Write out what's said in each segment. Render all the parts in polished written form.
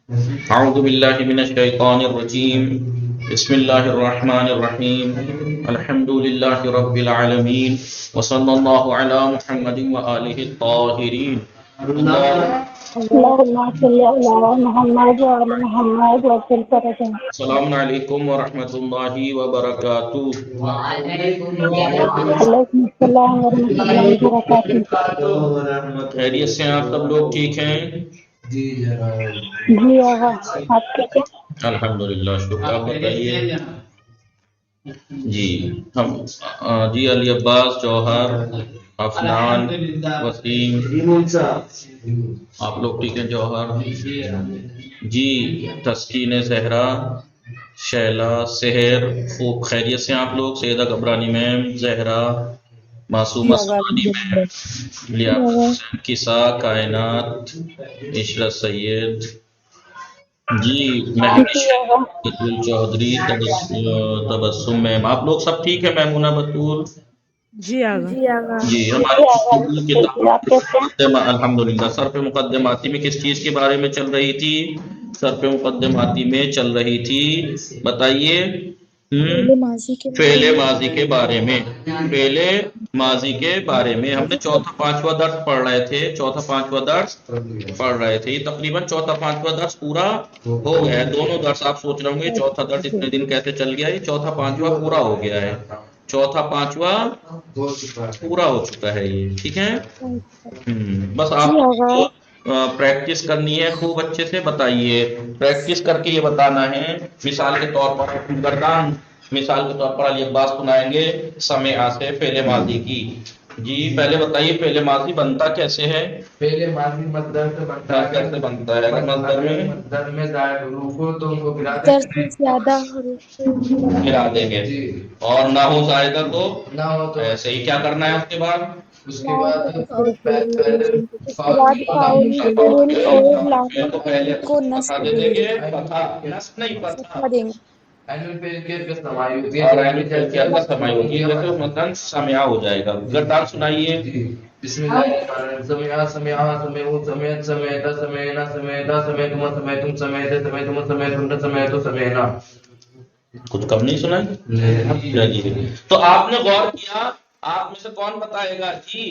اعوذ باللہ من الشیطان الرجیم بسم اللہ الرحمن الرحیم الحمد للہ رب العالمین وصلی اللہ علی محمد وآلہ الطاہرین اللهم صل على محمد وعلى محمد وسلم فرجا. السلام علیکم ورحمۃ اللہ وبرکاتہ۔ عليكم السلام ورحمة الله وبركاته. خیریت سے ہیں آپ سب لوگ؟ ٹھیک ہیں؟ جی آغا آپ ٹھیک ہے؟ الحمدللہ شکر۔ آپ بتائیے جی ہم جی علی عباس، جوہر، افنان، وسیم، آپ لوگ ٹھیک ہیں؟ جوہر جی، تسکین زہرا، شیلا، سحر، خوب خیریت سے ہیں آپ لوگ؟ سیدہ گبرانی میم، زہرا، معصومہ سمانی میم، لیاقت حسین، کسا، کائنات، عشرت سید، جی مہوش، بطول چودھری، تبسم میم، آپ لوگ سب ٹھیک ہے؟ میمونہ بطول جی آغا جی ہماری کتاب الحمدللہ سر پہ مقدماتی میں کس چیز کے بارے میں چل رہی تھی؟ سر پہ مقدماتی میں چل رہی تھی، بتائیے، فعل ماضی کے بارے میں، فعل ماضی کے بارے میں ہم نے چوتھا پانچواں درس پڑھ رہے تھے، چوتھا پانچواں درس پڑھ رہے تھے، یہ تقریباً چوتھا پانچواں درس پورا ہو گیا ہے۔ دونوں درس آپ سوچ رہے ہوں گے چوتھا درس اتنے دن کیسے چل گیا؟ یہ چوتھا پانچواں پورا ہو گیا ہے، چوتھا پانچواں پورا ہو چکا ہے یہ، ٹھیک ہے؟ بس آپ کو پریکٹس کرنی ہے خوب اچھے سے، بتائیے پریکٹس کر کے یہ بتانا ہے۔ مثال کے طور پر گردان، مثال کے طور پر علی عباس سنائیں گے سمع سے فعل ماضی کی۔ جی پہلے بتائیے فعل ماضی بنتا کیسے ہے؟ فعل ماضی مصدر سے بنتا ہے۔ کیسے بنتا ہے؟ اگر مصدر میں زائد حروف ہو تو ان کو گرا دیں گے، جی، اور نہ ہو زائدہ تو نہ ہو تو ایسے ہی کیا کرنا ہے اس کے بعد؟ اس کے بعد پہلے اس کے بعد فاؤل فعل اور لام تو پہلے کو فتحہ نصب دے دیں دیں گے، گے، فتحہ نصب نہیں، فتحہ دیں گے. عین الفعل کے اندر سمائی ہوتی ہے، اور عین الفعل کے اندر سمائی ہوتی ہے، جیسے مثلاً سمع ہو جائے گا۔ گردان سنائیے۔ جی، بسم اللہ الرحمن الرحیم۔ سمع سمعا سمعوا سمعت سمعت سمعنا سمعتا سمعتم سمعتم سمعت سمعتم سمعتن سمعت سمعنا۔ کچھ کم نہیں سنا جی؟ تو آپ نے غور کیا؟ آپ میں سے کون بتائے گا؟ جی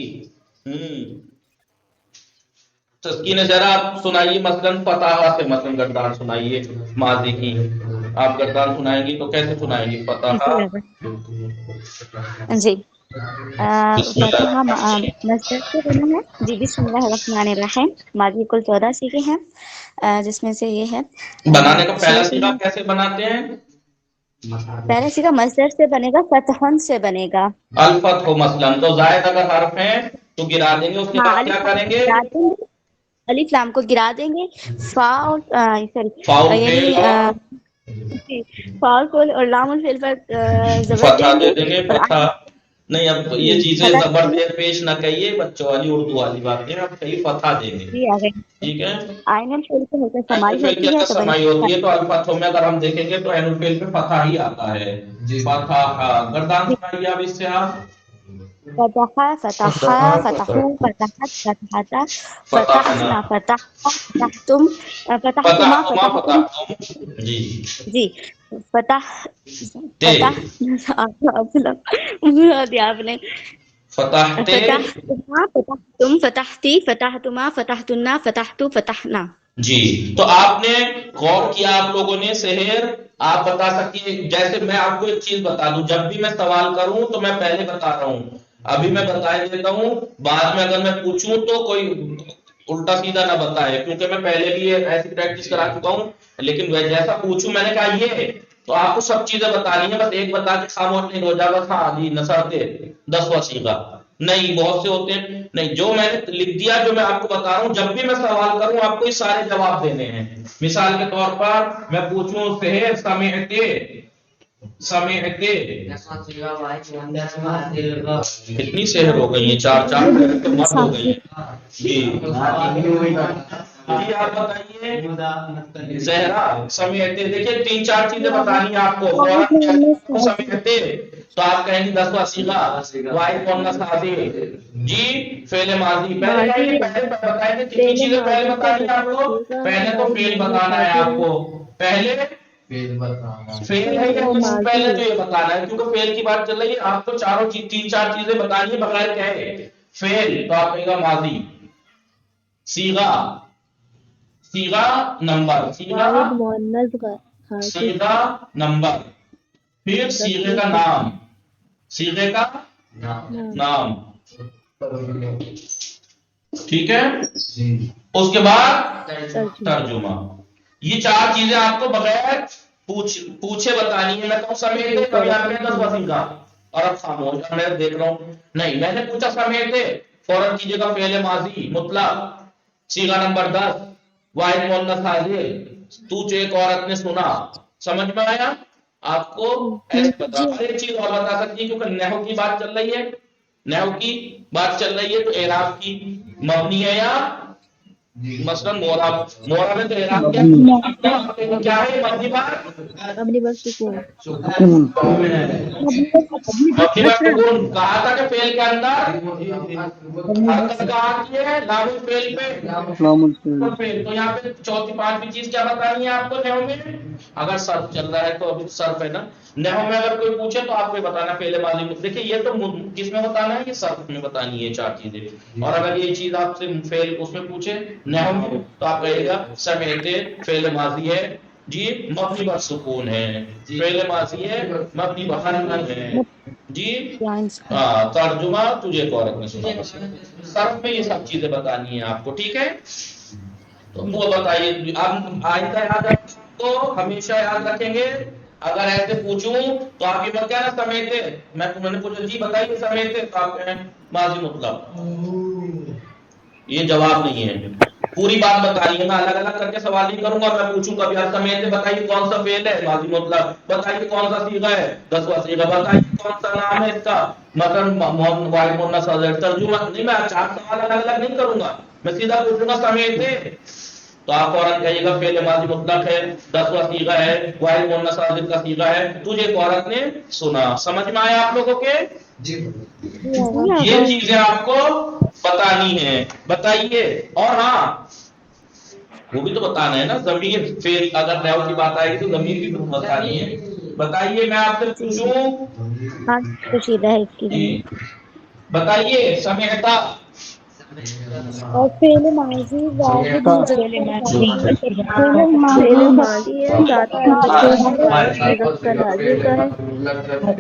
تسکین زہرا آپ سنائیے، مثلاً فتح سے مثلاً گردان سنائیے ماضی کی، آپ گردان سنائیں گی تو کیسے سنائیں گی؟ فتح جی بسم اللہ فتح مصدر سے بنا ہے۔ جی بسم اللہ الرحمن الرحیم، ماضی کل 14 سیغے ہیں، جس میں سے یہ ہے بنانے کا پہلا 6 صیغہ کیسے بناتے ہیں؟ پہلا سیغہ مصدر سے بنے گا، فتحن سے بنے گا۔ الفتح مثلاً، تو زائد اگر حرف ہیں تو گرا دیں گے، اس کے بعد کیا کریں گے؟ الف لام کو گرا دیں گے، فا اور فاؤل یعنی فعل اور فاؤل کو اور لام الفعل پر زبر فتح دیں دے گے دیں گے، اور فتح نہیں، اب یہ چیزیں فتح زبر زیر پیش نہ کہیے، بچوں والی اردو والی باتیں، اب کہیے فتح دیں گے، جی آ گئے۔ ٹھیک ہے؟ آئین الفعل سے ہو کر عین سمائی الفعل کے ہوتی ہے اندر تو سمائی بنتی ہوتی ہے، تو الفتحوں میں اگر ہم دیکھیں گے تو عین الفعل پہ فتح ہی آتا ہے، فتح۔ گردان سنائیے آپ اس سے، آپ فتح فتحا فتحو فتحت فتحتا فتحنا، فتحنا فتحتا فتحتم فتحتما فتحتما، فتحتم فتحتم، جی جی فتح تے، فتح آپ نے فتحتے، فتحتما فتحتم فتحتی فتحتما فتحتنا فتحتو فتحنا۔ جی تو آپ نے غور کیا آپ لوگوں نے؟ سحر آپ بتا سکتی ہیں؟ جیسے میں آپ کو ایک چیز بتا دوں، جب بھی میں سوال کروں تو میں پہلے بتا رہا ہوں، ابھی میں بتا دیتا ہوں، بعد میں اگر میں پوچھوں تو کوئی الٹا سیدھا نہ بتائے، کیونکہ میں پہلے بھی ایسی پریکٹس کرا چکا ہوں، لیکن جیسا پوچھوں میں نے کہا یہ تو آپ کو سب چیزیں بتانی ہے، بس ایک بتا کے خاموش نہیں ہو جائے، بس ہاں جی نصرتے 10واں صیغہ نہیں، بہت سے ہوتے ہیں نہیں، جو میں نے لکھ دیا، جو میں آپ کو بتا رہا ہوں، جب بھی میں سوال کروں آپ کو یہ سارے جواب دینے ہیں۔ مثال کے طور پر میں پوچھوں سحر سمعتے، سمعتے، کتنی سحر ہو گئی ہیں؟ 4 تو مت ہو گئی ہیں جی جی آپ بتائیے زہرا سمعتے، دیکھیے 3-4 چیزیں بتانی ہیں آپ کو، فوراً سمعتے تو آپ کہیں گے 10واں صیغہ، واحد مؤنث حاضر، جی فعل ماضی پہلے پہلے بتائیں گے کتنی چیزیں پہلے بتانی ہے آپ کو. پہلے تو فعل بتانا ہے آپ کو. پہلے فعل ہے یا اسم پہلے تو یہ بتانا ہے کیونکہ فعل کی بات چل رہی ہے. آپ کو چاروں تین چار چیزیں بتانی ہے بغیر کہے. فعل تو آپ کہے گا ماضی. صیغہ صیغہ نمبر صیغہ نمبر. پھر صیغے کا نام. صیغے کا نام. ٹھیک ہے. اس کے بعد ترجمہ. یہ چار چیزیں آپ کو بغیر پوچھے بتانی ہے. میں کہوں سمیتے کبھی آپ نے 10 وسیقہ اور اب خاموش میں دیکھ رہا ہوں نہیں. میں نے پوچھا سمیتے فوراً کیجیے گا فعل ماضی مطلق صیغہ نمبر 10 واحد مؤنث حاضر. تو جو ایک عورت نے سنا. سمجھ میں آیا آپ کو؟ ایسے بتا. اور ایک چیز اور بتا سکتی ہے کیونکہ نحو کی بات چل رہی ہے. نحو کی بات چل رہی ہے تو اعراب کی مبنی ہے یا مثلا مورا میں تو اعراب کیا ہے مبنی بات مبنی بر سکون مبنی بات سکون. کہا تھا کہ فعل کے اندر حرکت کہاں آتی ہے لام الفعل پہ. تو یہاں پہ چوتھی پانچویں چیز کیا بتانی ہے آپ کو نحو میں. اگر صرف چل رہا ہے تو ابھی صرف ہے نا. نحو میں اگر کوئی پوچھے تو آپ کو بتانا فعل ماضی میں. دیکھیں یہ تو کس میں بتانا ہے یہ صرف میں بتانی ہے چار چیزیں. اور اگر یہ چیز آپ سے فعل اس میں پوچھے نحو میں تو آپ کہے گا سمیتے فعل ماضی ہے جی مبنی بر سکون ہے. فعل ماضی ہے مبنی بر حرکت ہے جی. ترجمہ تجھے ایک عورت نے سنا. صرف میں یہ سب چیزیں بتانی ہیں آپ کو. ٹھیک ہے تو وہ بتائیے آپ آئندہ یاد رکھ تو ہمیشہ یاد رکھیں گے. اگر ایسے پوچھوں تو آپ یہ بات کیا نا سمیتے میں نے پوچھا جی بتائیے سمیتے تو آپ کہیں ماضی مطلق. یہ جواب نہیں ہے. پوری بات بتانی ہے. میں الگ الگ کر کے سوال نہیں کروں گا. میں پوچھوں گا یار سمیتے بتائیے کون سا فعل ہے ماضی مطلق. بتائیے کون سا صیغہ ہے 10واں صیغہ. بتائیے کون سا نام ہے اس کا مثلا واحد مؤنث حاضر. ترجمہ نہیں. میں چار سوال الگ الگ نہیں کروں گا. میں سیدھا پوچھوں گا سمیتے تو آپ فوراً کہیے گا فعل ماضی مطلق ہے 10واں صیغہ ہے واحد مؤنث حاضر کا صیغہ ہے. تجھے ایک عورت نے سنا. سمجھ میں آیا آپ لوگوں کے؟ یہ چیزیں آپ کو بتانی ہے. بتائیے. اور ہاں وہ بھی تو بتانا ہے نا ضمیر فعل. اگر نحو کی بات آئے گی تو ضمیر بھی تو بتانی ہے. بتائیے میں آپ سے پوچھوں پوشیدہ ہے اس کی جی بتائیے سمعتا اور فعل ماضی واحد فعل ماضی ہے ذات مستقبل کا ہے مذکر حاضر کا ہے.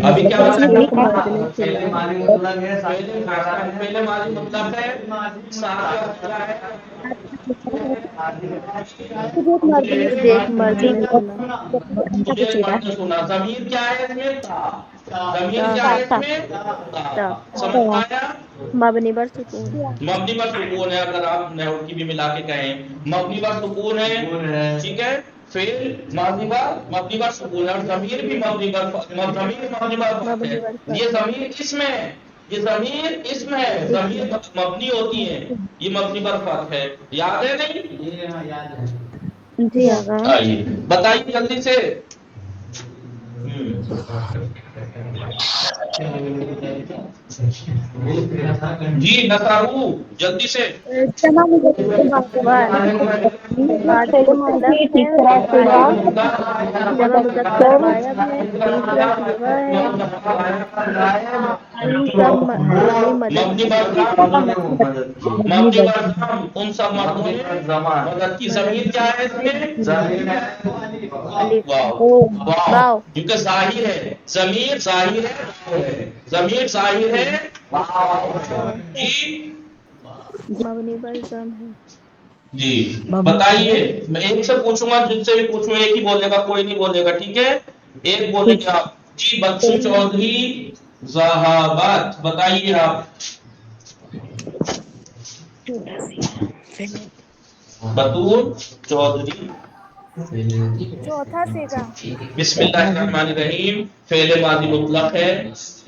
ابھی کیا ایک مرد نے سنا ہے. پہلے ماضی مطلق ہے تجھے ایک مرد نے سنا. تجھے ایک مرد نے سنا. ضمیر کیا ہے اس میں تا. ضمیر تا کیا ہے اس میں تا تا. سمجھ میں آیا؟ مبنی بر سکون مبنی بر سکون ہے. اگر آپ نحو کی بھی ملا کے کہیں مبنی بر سکون ہے. ٹھیک ہے. فعل ماضی بر مبنی بر سکون ہے. اور ضمیر بھی مبنی بر مبنی بر فتح ہے. مبنی بر یہ فتح ضمیر اسم ہے. یہ ضمیر اسم ہے. ضمیر مبنی ہوتی ہے. یہ مبنی بر فتح ہے. یاد ہے نہیں؟ جی آقا. آئیے بتائیے جلدی سے. جی نصارو جلدی سے. تمام ماضی مطلق ہے غائب ہے. جمع مذکر غائب ہے. تیسرا صیغہ ہے. ان سب مبنی مدد مبنی کی. مبنی برہم ان سب مردوں نے مدد کی. ضمیر کیا ہے اس میں الف واو واو کیونکہ ظاہر ہے. ضمیر ظاہر ہے. ضمیر ظاہر ہے جی. مبنی پر ضم ہے. جی بتائیے. میں ایک سے پوچھوں گا جن سے بھی پوچھوں ایک ہی بولے گا کوئی نہیں بولے گا. ٹھیک ہے ایک بولیں گے آپ. جی بچو چودھری ذہابت. بتائیے آپ بطور چودھری. چوتھا صیغہ بسم اللہ الرحمن الرحیم. فعل ماضی مطلق ہے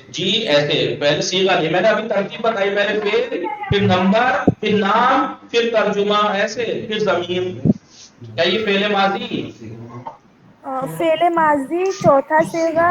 جی. ایسے پہلے صیغہ نہیں. میں نے ابھی ترتیب بتائی. پہلے فعل پھر نمبر پھر نام پھر ترجمہ ایسے پھر ضمیر. کیا یہ فعل ماضی فعل ماضی چوتھا صیغہ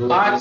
5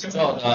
14,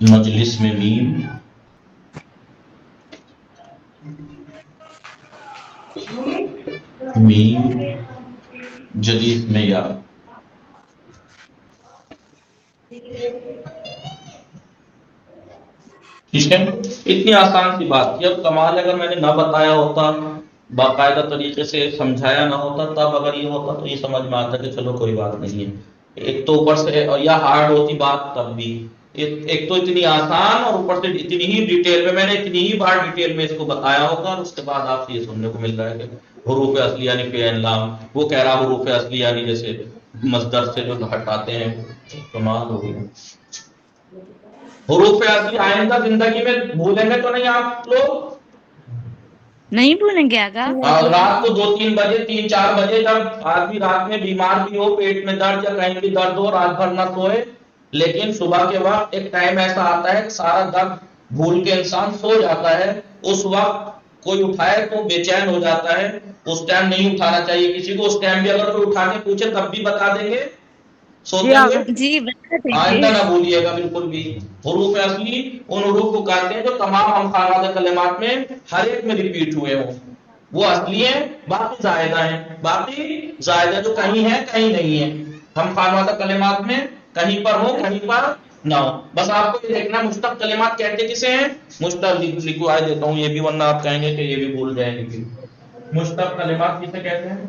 مجلس میں میم، میم، جلیس میں یا. ٹھیک ہے، اتنی آسان سی بات تھی. اب کمال اگر میں نے نہ بتایا ہوتا، باقاعدہ طریقے سے سمجھایا نہ ہوتا، تب اگر یہ ہوتا تو یہ سمجھ میں آتا کہ چلو کوئی بات نہیں ہے. ایک تو اوپر سے یا ہارڈ ہوتی بات تب بھی، ایک تو اتنی آسان اور اوپر سے اتنی ہی ڈیٹیل میں نے اتنی ہی بار ڈیٹیل میں اس کو بتایا ہوتا، اور اس کے بعد آپ سے یہ سننے کو مل رہا ہے کہ حروف اصلی یعنی فعل لام. وہ کہہ رہا حروف اصلی یعنی جیسے مصدر سے جو ہٹاتے ہیں. کمال ہو گیا. حروف اصلی آئندہ زندگی میں بھولیں گے تو نہیں آپ لوگ؟ نہیں بھولیں گے آگا. رات کو 2-3 بجے 3-4 بجے جب آدمی رات میں بیمار بھی ہو، پیٹ میں درد یا کہیں بھی درد ہو، رات بھر نہ سوئے، لیکن صبح کے وقت ایک ٹائم ایسا آتا ہے کہ سارا درد بھول کے انسان سو جاتا ہے. اس وقت کوئی اٹھائے تو بے چین ہو جاتا ہے. اس ٹائم نہیں اٹھانا چاہیے کسی کو. اس ٹائم بھی اگر کوئی اٹھا کے پوچھے تب بھی بتا دیں گے سوتے ہوئے. جی بتا دیں آئندہ گے. نہ بھولیے گا بالکل بھی. حروف اصلی ان حروف کو کہتے ہیں جو تمام ہم خانوادہ کلمات میں ہر ایک میں ریپیٹ ہوئے ہوں. وہ اصلی ہیں، باقی زائدہ ہیں. باقی زائدہ جو کہیں ہے کہیں نہیں ہے. ہم خانوادہ کلمات میں کہیں پر ہو کہیں پر نہ ہو. بس آپ کو یہ دیکھنا مشتق کلمات کہتے کسے ہیں. مشتق لکھوا دیتا ہوں یہ بھی، ورنہ آپ کہیں گے کہ یہ بھی بھول جائیں گے. مشتق کلمات کسے کہتے ہیں؟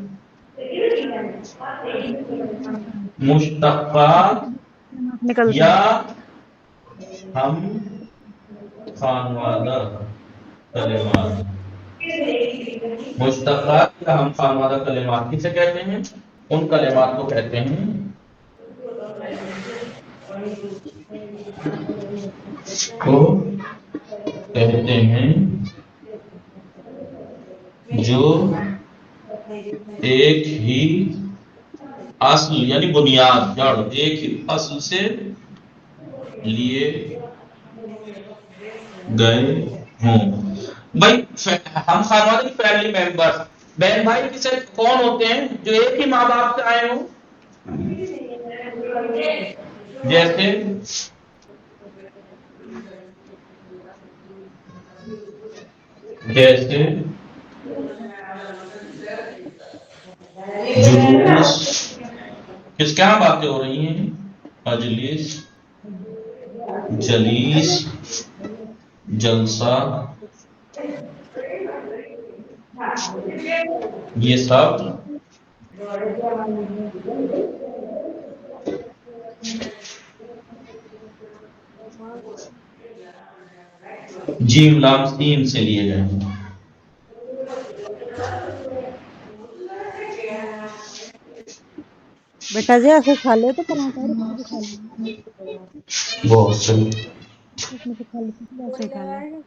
مشتقات نکلتے یا ہیں. ہم خانوادہ کلمات. مشتقات یا ہم خانوادہ کلمات کسے کہتے ہیں؟ ان کلمات کو کہتے ہیں جو ایک ہی اصل یعنی بنیاد جڑ ایک ہی اصل سے لیے گئے ہوں. بھائی ہم خانوادہ کی فیملی ممبر بہن بھائی کسے کون ہوتے ہیں؟ جو ایک ہی ماں باپ سے آئے ہوں. جیسے جلوس، کس کے یہاں باتیں ہو رہی ہیں؟ مجلس، جلیس، جلسہ، یہ سب جیم لام سین سے لیے گئے ہیں. بیٹا جی ایسے کھا لے تو پراٹھا اور کچھ بھی کھا لے. بہت صحیح. اس میں سے کھا لے تو ایسے کھا لے.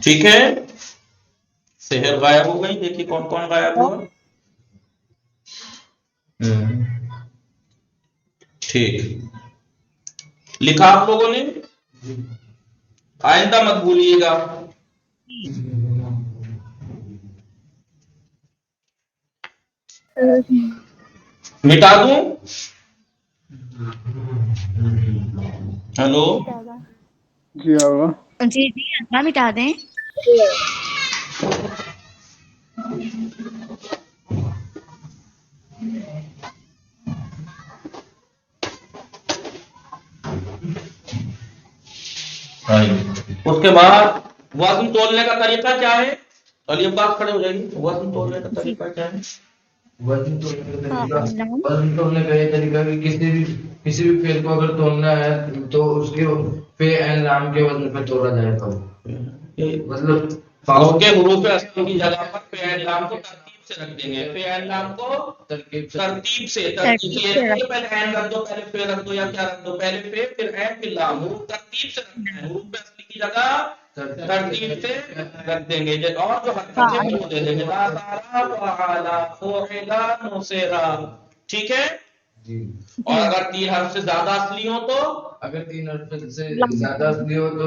ٹھیک ہے. سحر غائب ہو گئی. دیکھیے کون کون غائب ہوا. ٹھیک لکھا آپ لوگوں نے. آئندہ مت بھولیے گا. مٹا دوں؟ ہلو جی آگا. جی جی آگا مٹا دیں. اس کے بعد وزن تولنے کا طریقہ کیا ہے؟ علی بات کھڑے ہو جائیں گے. وزن تولنے کا طریقہ کیا ہے؟ وزن تولنے کا یہ طریقہ کہ کسی بھی فعل کو اگر تولنا ہے تو اس کے فعل نام کے وزن پہ تولا جائے گا. مطلب اس کے حروف اصلی کی جگہ پر فعل نام کو ترتیب سے رکھ دیں گے. فعل نام کو ترتیب سے پہلے عین رکھ دو، پہلے فعل رکھ دو، یا کیا رکھ دو؟ پہلے فعل پھر عین پھر لام. حروف ترتیب سے رکھنا ہے. حروف اصلی کی جگہ ترتیب سے رکھ دیں گے. اور جو حرکت ہے وہ دے دیں گے. ٹھیک ہے. اور اگر 3 حرف سے زیادہ اصلی ہو تو اگر 3 حرف سے زیادہ اصلی ہو تو